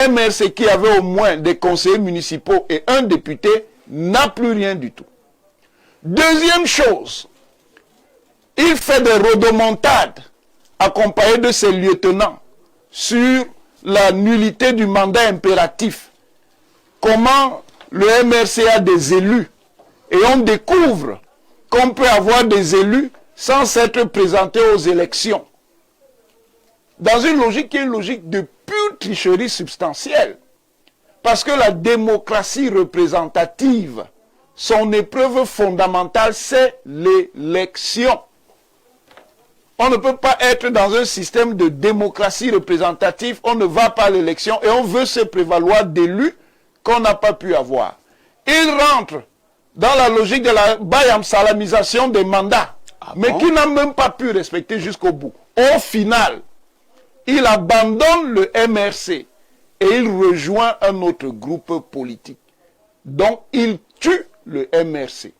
MRC qui avait au moins des conseillers municipaux et un député n'a plus rien du tout. Deuxième chose, il fait des rodomontades accompagné de ses lieutenants sur la nullité du mandat impératif. Comment le MRC a des élus et on découvre qu'on peut avoir des élus sans s'être présenté aux élections. Dans une logique qui est une logique de pure tricherie substantielle. Parce que la démocratie représentative, son épreuve fondamentale, c'est l'élection. On ne peut pas être dans un système de démocratie représentative, on ne va pas à l'élection et on veut se prévaloir d'élus qu'on n'a pas pu avoir. Il rentre dans la logique de la bayam-salamisation des mandats, mais qui n'a même pas pu respecter jusqu'au bout. Au final, il abandonne le MRC et il rejoint un autre groupe politique. Donc, il tue le MRC.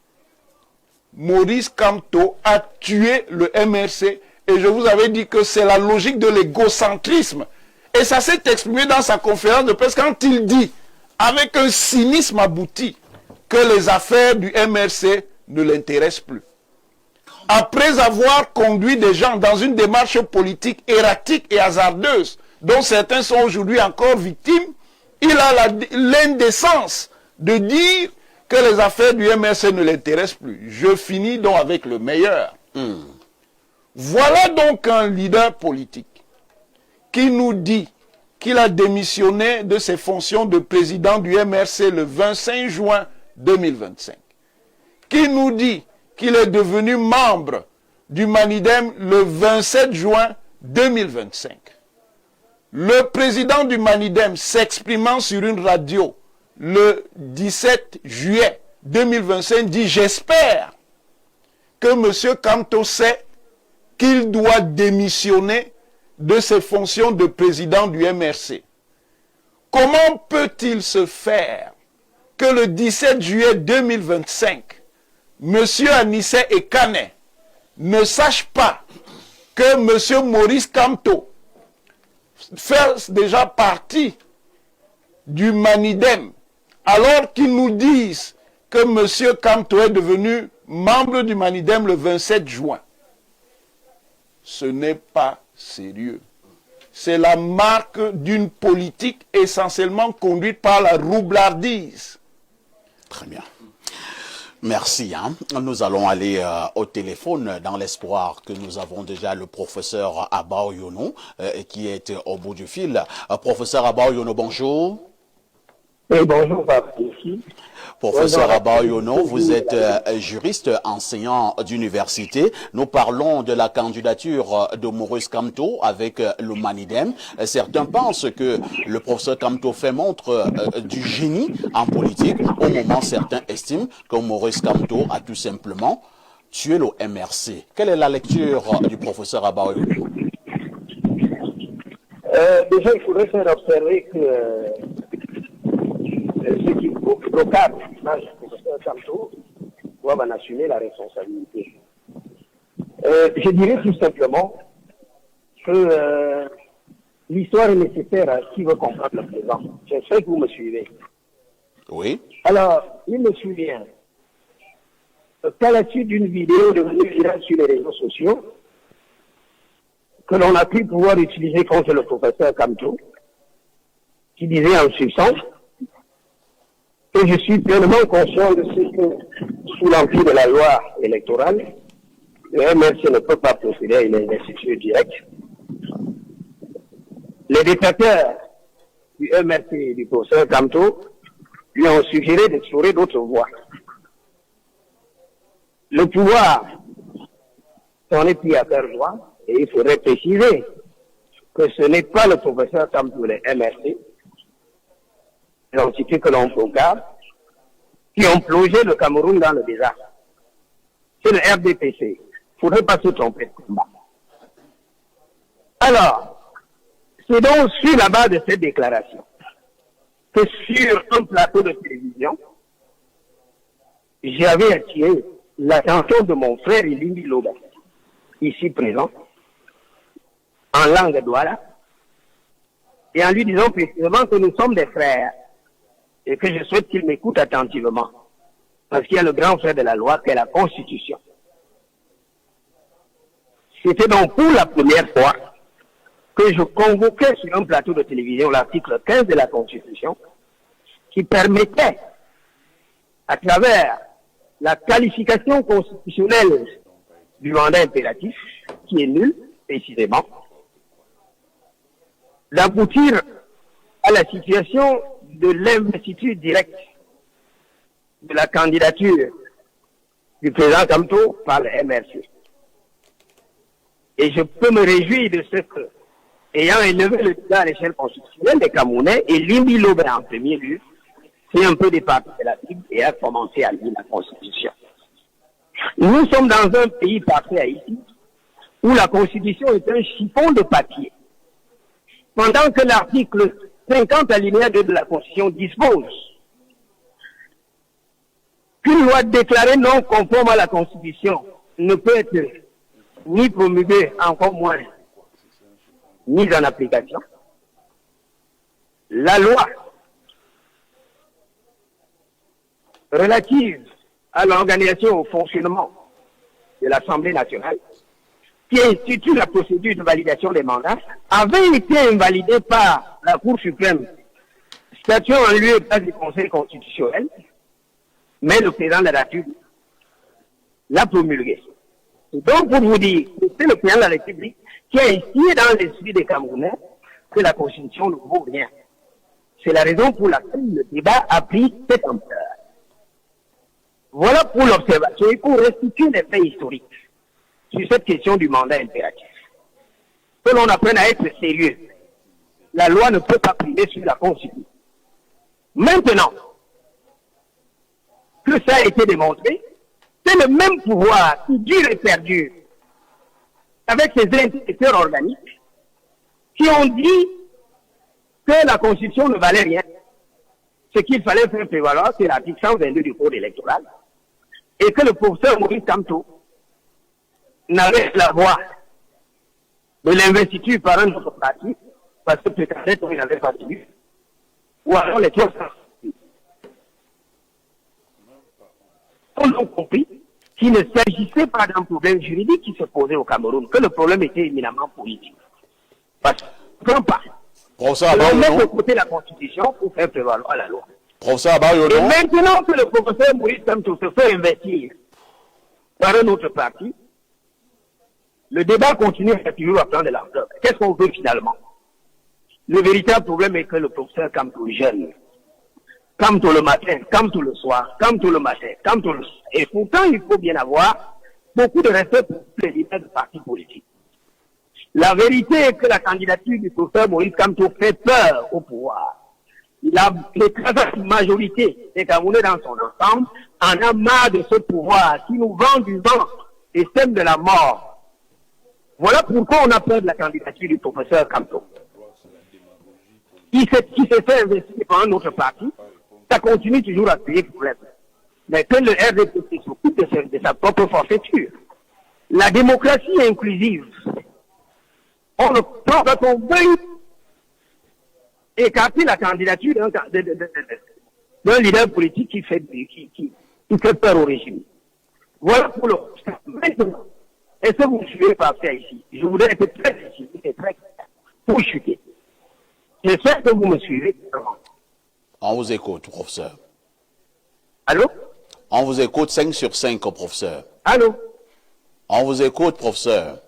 Maurice Kamto a tué le MRC et je vous avais dit que c'est la logique de l'égocentrisme. Et ça s'est exprimé dans sa conférence de presse quand il dit, avec un cynisme abouti, que les affaires du MRC ne l'intéressent plus. Après avoir conduit des gens dans une démarche politique erratique et hasardeuse, dont certains sont aujourd'hui encore victimes, il a l'indécence de dire que les affaires du MRC ne l'intéressent plus. Je finis donc avec le meilleur. Voilà donc un leader politique qui nous dit qu'il a démissionné de ses fonctions de président du MRC le 25 juin 2025. Qui nous dit qu'il est devenu membre du Manidem le 27 juin 2025. Le président du Manidem s'exprimant sur une radio le 17 juillet 2025 dit « J'espère que M. Kamto sait qu'il doit démissionner de ses fonctions de président du MRC. » Comment peut-il se faire que le 17 juillet 2025, M. Anissé Ekane ne sache pas que M. Maurice Kamto fait déjà partie du Manidem, alors qu'ils nous disent que M. Kamto est devenu membre du Manidem le 27 juin. Ce n'est pas sérieux. C'est la marque d'une politique essentiellement conduite par la roublardise. Très bien. Merci. Nous allons aller au téléphone dans l'espoir que nous avons déjà le professeur Abao Yono qui est au bout du fil. Professeur Abao Yono, bonjour. Oui, bonjour, papa. Professeur Abao Yono, vous êtes juriste, enseignant d'université. Nous parlons de la candidature de Maurice Kamto avec le Manidem. Certains pensent que le professeur Kamto fait montre du génie en politique. Au moment, certains estiment que Maurice Kamto a tout simplement tué le MRC. Quelle est la lecture du professeur Abao Yono? Déjà, il faudrait faire observer que ceux qui proclament l'image du professeur Kamto doivent en assumer la responsabilité. Je dirais tout simplement que l'histoire est nécessaire à qui veut comprendre le présent. J'espère que vous me suivez. Oui. Alors, il me souvient qu'à la suite d'une vidéo devenue virale sur les réseaux sociaux, que l'on a pu pouvoir utiliser contre le professeur Kamto, qui disait en substance que je suis pleinement conscient de ce que, sous l'empire de la loi électorale, le MRC ne peut pas procéder à une investiture directe. Les détracteurs du MRC et du professeur Kamto lui ont suggéré d'explorer d'autres voies. Le pouvoir s'en est pris à faire droit et il faudrait préciser que ce n'est pas le professeur Kamto, le MRC, l'entité que l'on proclame, qui ont plongé le Cameroun dans le désastre. C'est le RDPC. Il ne faudrait pas se tromper de combat. Alors, c'est donc sur la base de cette déclaration que sur un plateau de télévision, j'avais attiré l'attention de mon frère Ilindi Loba, ici présent, en langue douala, et en lui disant précisément que nous sommes des frères et que je souhaite qu'il m'écoute attentivement. Parce qu'il y a le grand frère de la loi qui est la Constitution. C'était donc pour la première fois que je convoquais sur un plateau de télévision l'article 15 de la Constitution qui permettait, à travers la qualification constitutionnelle du mandat impératif, qui est nul, précisément, d'aboutir à la situation de l'investiture directe de la candidature du président Kamto par le MRC. Et je peux me réjouir de ce que, ayant élevé le débat à l'échelle constitutionnelle des Camerounais, et Limbi Lobé en premier lieu, c'est un peu départi de la Bible et a commencé à lire la Constitution. Nous sommes dans un pays parfait Haïti, où la Constitution est un chiffon de papier. Pendant que l'article 50 alinéa 2 de la Constitution dispose qu'une loi déclarée non conforme à la Constitution ne peut être ni promulguée, encore moins mise en application. La loi relative à l'organisation et au fonctionnement de l'Assemblée nationale, qui institue la procédure de validation des mandats, avait été invalidée par la Cour suprême, statuant en lieu et place du Conseil constitutionnel, mais le président de la République l'a promulguée. Donc, pour vous dire, c'est le président de la République qui a instillé dans l'esprit des Camerounais que la Constitution ne vaut rien. C'est la raison pour laquelle le débat a pris cette ampleur. Voilà pour l'observation et pour restituer les faits historiques sur cette question du mandat impératif. Que l'on apprenne à être sérieux. La loi ne peut pas priver sur la Constitution. Maintenant que ça a été démontré, c'est le même pouvoir qui dure et perdure avec ses intellectuels organiques qui ont dit que la Constitution ne valait rien. Ce qu'il fallait faire prévaloir, c'est l'article 122 du Code électoral et que le professeur Maurice Kamto n'avait la voix de l'investiture par un autre parti parce que peut-être il n'avait pas tenu, ou alors les trois on a compris qu'il ne s'agissait pas d'un problème juridique qui se posait au Cameroun, que le problème était éminemment politique. Parce qu'on ne peut pas. On met de côté la Constitution pour faire prévaloir la loi. Et maintenant que le professeur Maurice Kamto se fait investir par un autre parti, le débat continue à toujours à prendre de l'ampleur. Qu'est-ce qu'on veut finalement? Le véritable problème est que le professeur Kamto jeune, Kamto le matin, Kamto le soir, Kamto le matin, Kamto le soir. Et pourtant, il faut bien avoir beaucoup de respect pour les leaders de partis politiques. La vérité est que la candidature du professeur Maurice Kamto fait peur au pouvoir. L'écrasante majorité des Camerounais dans son ensemble en a marre de ce pouvoir qui nous vend du vent et sème de la mort. Voilà pourquoi on a peur de la candidature du professeur Kamto. Qui s'est fait investir par un autre parti, ça continue toujours à créer problème. Mais que le RDPC s'occupe de sa propre forfaiture. La démocratie est inclusive. On ne peut pas qu'on veuille écarter la candidature d'un leader politique qui fait peur au régime. Voilà pour le. Maintenant, est-ce que vous me suivez par ça ici? Je voudrais être très précis et très clair pour chuter. J'espère que vous me suivez. On vous écoute, professeur. Allô? On vous écoute 5 sur 5, professeur. Allô? On vous écoute, professeur.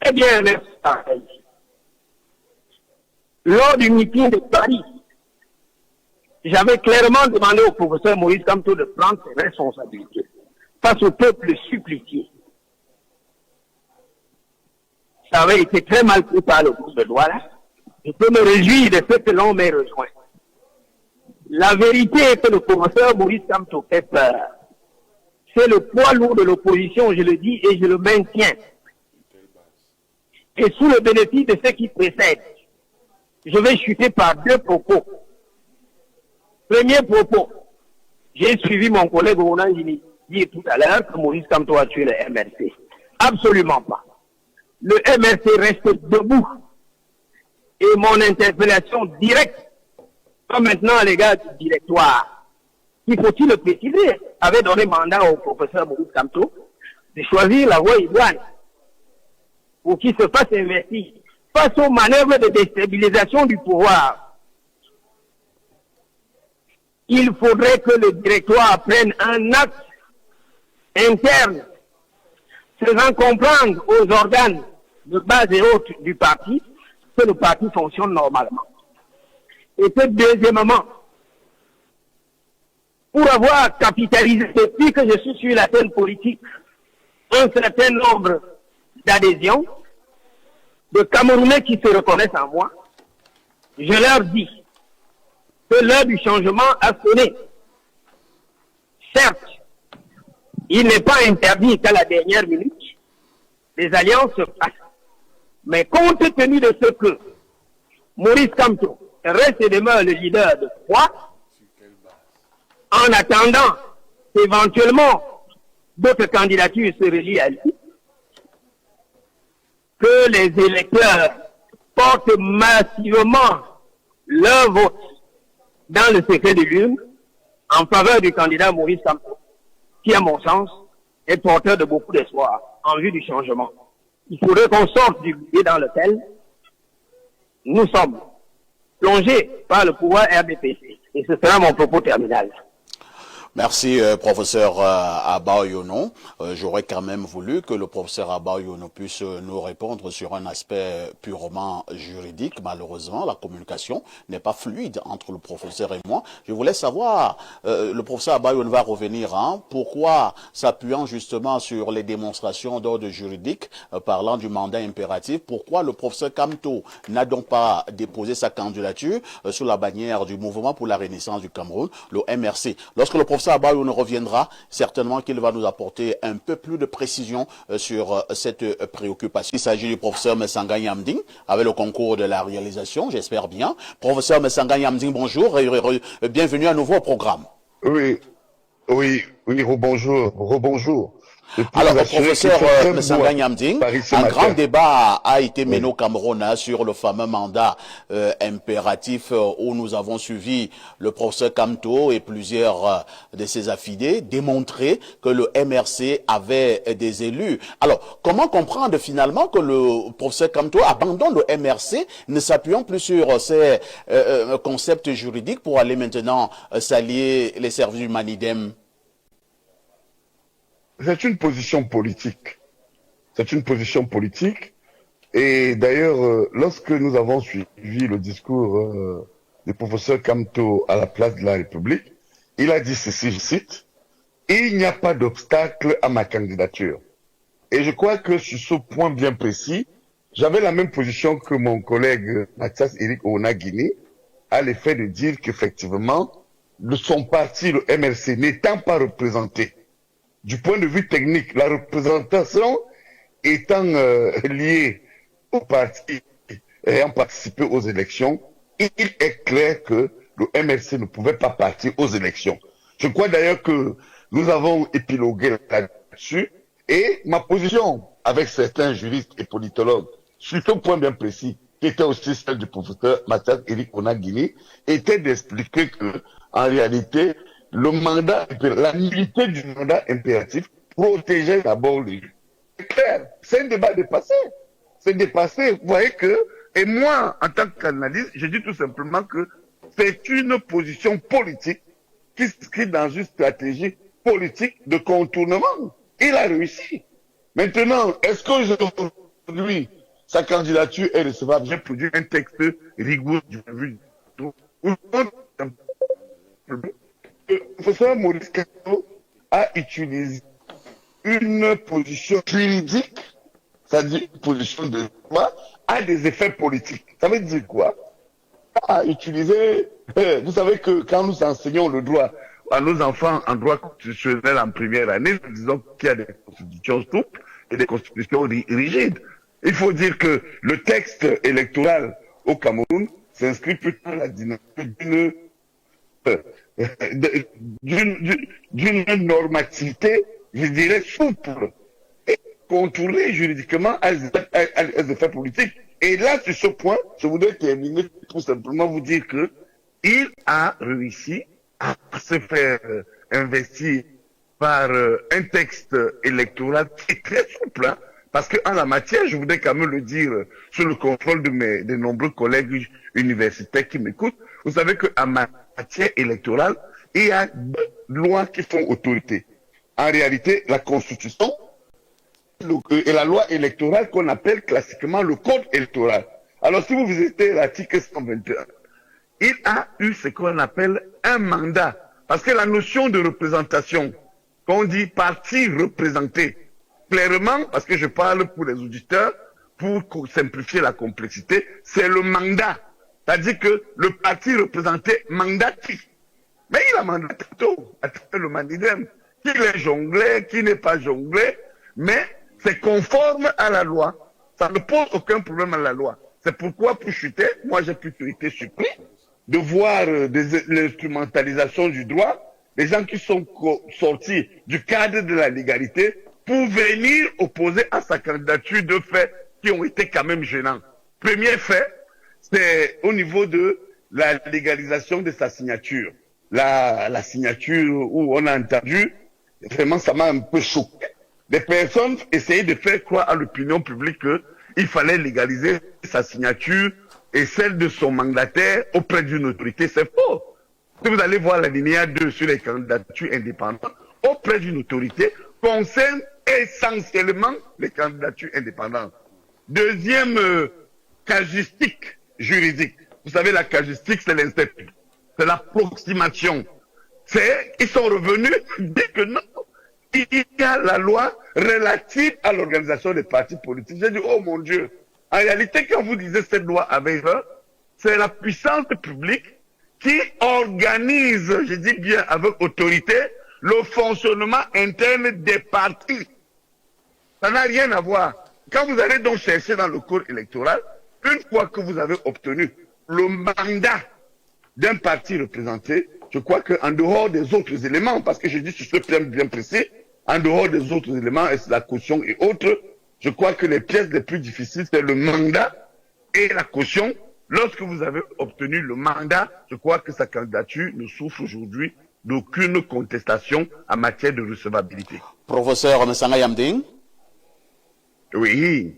Eh bien, merci. Lors du meeting de Paris, j'avais clairement demandé au professeur Maurice Kamto de prendre ses responsabilités face au peuple supplicié. Ça avait été très mal pris par le groupe de Douala. Je peux me réjouir de ce que l'on m'ait rejoint. La vérité est que le professeur Maurice Kamto fait peur. C'est le poids lourd de l'opposition, je le dis et je le maintiens. Et sous le bénéfice de ce qui précède, je vais chuter par deux propos. Premier propos, j'ai suivi mon collègue Ronan Gini dire tout à l'heure que Maurice Kamto a tué le MRC. Absolument pas. Le MRC reste debout. et mon interpellation directe, comme maintenant à l'égard du directoire, il faut-il le préciser, avait donné mandat au professeur Maurice Kamto de choisir la voie idoine pour qu'il se fasse investir face aux manœuvres de déstabilisation du pouvoir. Il faudrait que le directoire prenne un acte interne faisant comprendre aux organes de base et haute du parti que le parti fonctionne normalement. Et que deuxièmement, pour avoir capitalisé depuis que je suis sur la scène politique un certain nombre d'adhésions, de Camerounais qui se reconnaissent en moi, je leur dis que l'heure du changement a sonné. Certes, il n'est pas interdit qu'à la dernière minute, les alliances se passent. Mais compte tenu de ce que Maurice Kamto reste et demeure le leader de foi, en attendant éventuellement d'autres candidatures se relient à lui, que les électeurs portent massivement leur vote dans le secret de l'urne en faveur du candidat Maurice Kamto, qui, à mon sens, est porteur de beaucoup d'espoir en vue du changement. Il faudrait qu'on sorte du biais dans lequel nous sommes plongés par le pouvoir RDPC. Et ce sera mon propos terminal. Merci, professeur Abayono. J'aurais quand même voulu que le professeur Abayono puisse nous répondre sur un aspect purement juridique. Malheureusement, la communication n'est pas fluide entre le professeur et moi. Je voulais savoir, le professeur Abayono va revenir, pourquoi, s'appuyant justement sur les démonstrations d'ordre juridique, parlant du mandat impératif, pourquoi le professeur Kamto n'a donc pas déposé sa candidature sous la bannière du Mouvement pour la Renaissance du Cameroun, le MRC. Lorsque le professeur Abayono reviendra, certainement qu'il va nous apporter un peu plus de précision sur cette préoccupation. Il s'agit du professeur Messanga Nyamding, avec le concours de la réalisation, j'espère bien. Professeur Messanga Nyamding, bonjour et bienvenue à nouveau au programme. Oui, rebonjour. Alors, professeur Messanga Nyamding, un grand débat a été mené au Cameroun sur le fameux mandat impératif où nous avons suivi le professeur Kamto et plusieurs de ses affidés démontrer que le MRC avait des élus. Alors, comment comprendre finalement que le professeur Kamto abandonne le MRC, ne s'appuyant plus sur ces concepts juridiques pour aller maintenant s'allier les services du Manidem? C'est une position politique. Et d'ailleurs, lorsque nous avons suivi le discours du professeur Kamto à la place de la République, il a dit ceci, je cite, « Il n'y a pas d'obstacle à ma candidature. » Et je crois que sur ce point bien précis, j'avais la même position que mon collègue Mathias Eric Onagini, à l'effet de dire qu'effectivement, son parti, le MRC, n'étant pas représenté, du point de vue technique, la représentation étant liée au parti ayant participé aux élections, il est clair que le MRC ne pouvait pas partir aux élections. Je crois d'ailleurs que nous avons épilogué là-dessus et ma position avec certains juristes et politologues sur ce point bien précis, qui était aussi celle du professeur Mathias Eric Onagini, était d'expliquer que, en réalité, le mandat, la nullité du mandat impératif protégeait d'abord l'élu. C'est clair, c'est un débat dépassé. C'est dépassé. Vous voyez que, et moi, en tant qu'analyste, je dis tout simplement que c'est une position politique qui s'inscrit dans une stratégie politique de contournement. Il a réussi. Maintenant, est-ce qu'aujourd'hui, sa candidature est recevable? J'ai produit un texte rigoureux du point de vue le professeur Maurice Kamto a utilisé une position juridique, c'est-à-dire une position de droit, à des effets politiques. Ça veut dire quoi? A utilisé, vous savez que quand nous enseignons le droit à nos enfants en droit constitutionnel en première année, nous disons qu'il y a des constitutions souples et des constitutions rigides. Il faut dire que le texte électoral au Cameroun s'inscrit plutôt dans la dynamique d'une normativité, je dirais, souple et contournée juridiquement à des effets politiques. Et là, sur ce point, je voudrais terminer tout simplement vous dire que il a réussi à se faire investir par un texte électoral qui est très souple, hein, parce qu'en la matière, je voudrais quand même le dire sous le contrôle de nombreux collègues universitaires qui m'écoutent, vous savez qu'en matière électorale, il y a deux lois qui font autorité. En réalité, la Constitution et la loi électorale qu'on appelle classiquement le Code électoral. Alors, si vous visitez l'article 121, il a eu ce qu'on appelle un mandat. Parce que la notion de représentation, qu'on dit parti représenté, clairement, parce que je parle pour les auditeurs, pour simplifier la complexité, c'est le mandat. C'est-à-dire que le parti représenté mandatif. Mais il a mandaté tôt, à travers le manidem. Qu'il est jonglé, qui n'est pas jonglé, mais c'est conforme à la loi. Ça ne pose aucun problème à la loi. C'est pourquoi, pour chuter, moi j'ai plutôt été surpris de voir l'instrumentalisation du droit, des gens qui sont sortis du cadre de la légalité pour venir opposer à sa candidature de faits qui ont été quand même gênants. Premier fait, c'est au niveau de la légalisation de sa signature. La signature où on a entendu, vraiment ça m'a un peu choqué. Des personnes essayaient de faire croire à l'opinion publique qu'il fallait légaliser sa signature et celle de son mandataire auprès d'une autorité. C'est faux. Si vous allez voir la linéa 2 sur les candidatures indépendantes, auprès d'une autorité, concerne essentiellement les candidatures indépendantes. Deuxième casuistique juridique. Vous savez, la casuistique, c'est l'inception. C'est l'approximation. Ils sont revenus dire que non, il y a la loi relative à l'organisation des partis politiques. J'ai dit, oh mon Dieu, en réalité, quand vous disiez cette loi avec eux, c'est la puissance publique qui organise, je dis bien avec autorité, le fonctionnement interne des partis. Ça n'a rien à voir. Quand vous allez donc chercher dans le code électoral, une fois que vous avez obtenu le mandat d'un parti représenté, je crois qu'en dehors des autres éléments, parce que je dis sur ce point bien précis, en dehors des autres éléments, et la caution et autres, je crois que les pièces les plus difficiles, c'est le mandat et la caution. Lorsque vous avez obtenu le mandat, je crois que sa candidature ne souffre aujourd'hui d'aucune contestation en matière de recevabilité. Professeur Messanga Yamding. Oui.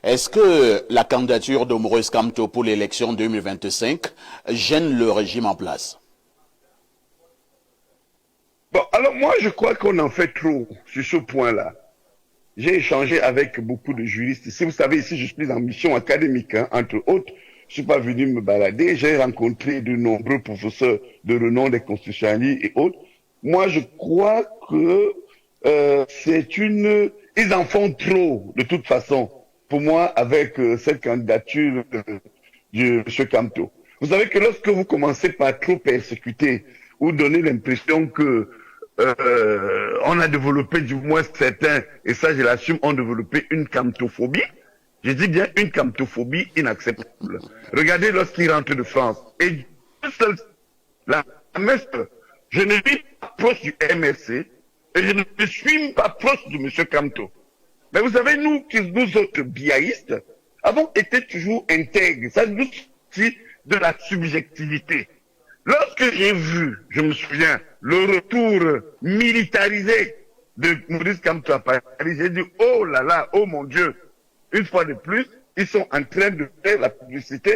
Est-ce que la candidature de Maurice Kamto pour l'élection 2025 gêne le régime en place? Bon, alors moi, je crois qu'on en fait trop sur ce point-là. J'ai échangé avec beaucoup de juristes. Si vous savez, ici, je suis en mission académique, hein, entre autres. Je suis pas venu me balader. J'ai rencontré de nombreux professeurs de renom des constitutionnalistes et autres. Moi, je crois que ils en font trop, de toute façon, pour moi, avec cette candidature de M. Kamto. Vous savez que lorsque vous commencez par trop persécuter ou donner l'impression que on a développé, du moins certains, et ça je l'assume, ont développé une kamtophobie. Je dis bien une kamtophobie inacceptable. Regardez lorsqu'il rentre de France. Et la messe, je ne suis pas proche du MRC et je ne suis pas proche de M. Kamto. Mais vous savez, nous autres biaïstes, avons été toujours intègres. Ça nous dit de la subjectivité. Lorsque j'ai vu, je me souviens, le retour militarisé de Maurice Kamto à Paris, j'ai dit, oh là là, oh mon Dieu, une fois de plus, ils sont en train de faire la publicité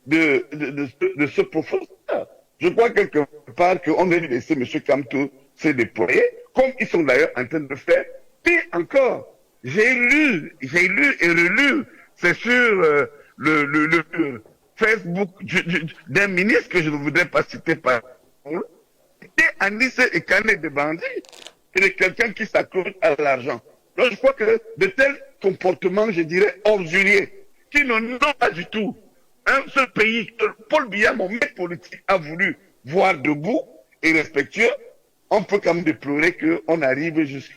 de ce professeur. Je crois quelque part qu'on va laisser M. Kamto se déployer, comme ils sont d'ailleurs en train de faire. Puis encore, j'ai lu et relu, c'est sur le Facebook d'un ministre que je ne voudrais pas citer par exemple, et Anis et Canet de bandits, et de quelqu'un qui s'accroche à l'argent. Donc je crois que de tels comportements, je dirais, orduriers, qui n'ont pas du tout un seul pays que Paul Biya, mon maître politique, a voulu voir debout et respectueux, on peut quand même déplorer qu'on arrive jusqu'à.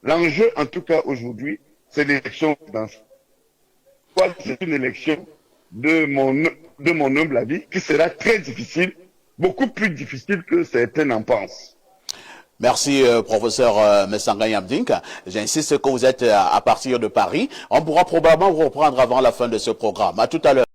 L'enjeu, en tout cas aujourd'hui, c'est l'élection présidentielle. C'est une élection de mon humble avis, qui sera très difficile, beaucoup plus difficile que certains en pensent. Merci, professeur Messanga Yamdink. J'insiste que vous êtes à partir de Paris. On pourra probablement vous reprendre avant la fin de ce programme. À tout à l'heure.